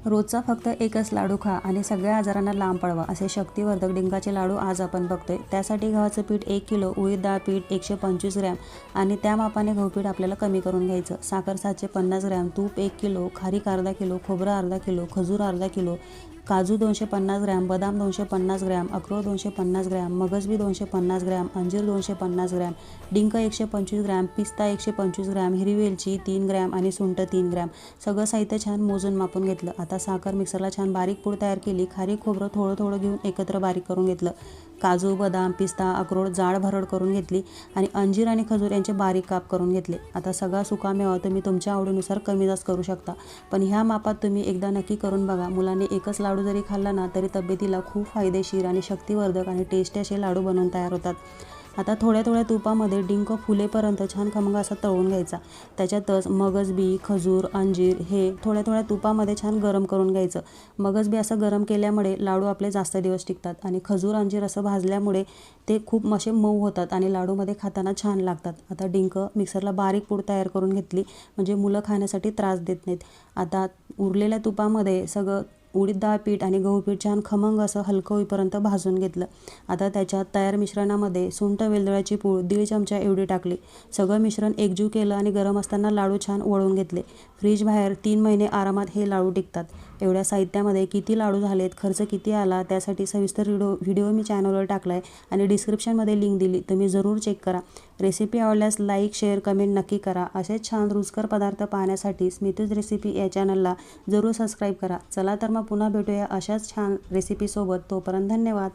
रोजचा फक्त एकच लाडू खा आणि सगळ्या आजारांना लांब पळवा असे शक्तिवर्धक डिंकाचे लाडू आज आपण बघतोय। त्यासाठी गव्हाचं पीठ 1 किलो, उडीद डाळ पीठ 125 ग्रॅम आणि त्या मापाने गहू पीठ आपल्याला कमी करून घ्यायचं। साखर 750 ग्रॅम, तूप 1 किलो, खारीक अर्धा किलो, खोबरं अर्धा किलो, खजूर अर्धा किलो, काजू 250 ग्रॅम, बदाम 250 ग्रॅम, अक्रोड 250 ग्रॅम, मगजबी 250 ग्रॅम, अंजीर 250 ग्रॅम, डिंक 125 ग्रॅम, पिस्ता 125 ग्रॅम, हिरवी वेलची 3 ग्रॅम आणि सुंठ 3 ग्रॅम। सगळं साहित्य छान मोजून मापून घेतलं। आता साखर मिक्सरला छान बारीक पूड तयार केली। खारीक खोबरं थोडं थोडं घेऊन एकत्र बारीक करून घेतलं। काजू, बदाम, पिस्ता, अक्रोड जाड भरड करून घेतली आणि अंजीर आणि खजूर यांचे बारीक काप करून घेतले। आता सगळा सुकामेवा तुम्ही तुमच्या आवडीनुसार कमी जास्त करू शकता, पण ह्या मापात तुम्ही एकदा नक्की करून बघा। मुलांनी एकच लाडू जरी खाल्ला ना तरी तब्येतीला खूप फायदेशीर आणि शक्तिवर्धक आणि टेस्टी असे लाडू बनवून तयार होतात। आता थोड्या थोड्या तुपामध्ये डिंक फुलेपर्यंत छान खमंग असा तळून घ्यायचा। त्याच्यातच मगजबी, खजूर, अंजीर हे थोड्या थोड्या तुपामध्ये छान गरम करून घ्यायचं। मगजबी असं गरम केल्यामुळे लाडू आपले जास्त दिवस टिकतात आणि खजूर, अंजीर असं भाजल्यामुळे ते खूप असे मऊ होतात आणि लाडूमध्ये खाताना छान लागतात। आता डिंक मिक्सरला बारीक पूड तयार करून घेतली म्हणजे मुलं खाण्यासाठी त्रास देत नाहीत। आता उरलेल्या तुपामध्ये सगळं उडीद डाळ पीठ आणि गहू पीठ छान खमंग असं हलकं होईपर्यंत भाजून घेतलं। आता त्याच्यात तयार मिश्रणामध्ये सुंठ वेलदोड्याची पूड 1.5 चमचा एवढी टाकली। सगळं मिश्रण एकजीव केलं आणि गरम असताना लाडू छान वळून घेतले। फ्रीज बाहेर 3 महिने आरामात हे लाडू टिकतात। एवढ्या साहित्यामध्ये किती लाडू झालेत, खर्च किती आला त्यासाठी सविस्तर व्हिडिओ मी चॅनलवर टाकला आहे आणि डिस्क्रिप्शनमध्ये लिंक दिली, तुम्ही जरूर चेक करा। रेसिपी आवडल्यास लाईक, शेअर, कमेंट नक्की करा। असेच छान रुचकर पदार्थ पाहण्यासाठी स्मितूज रेसिपी या चॅनलला जरूर सबस्क्राईब करा। चला तर मग पुन्हा भेटूया अशाच छान रेसिपीसोबत। तोपर्यंत धन्यवाद।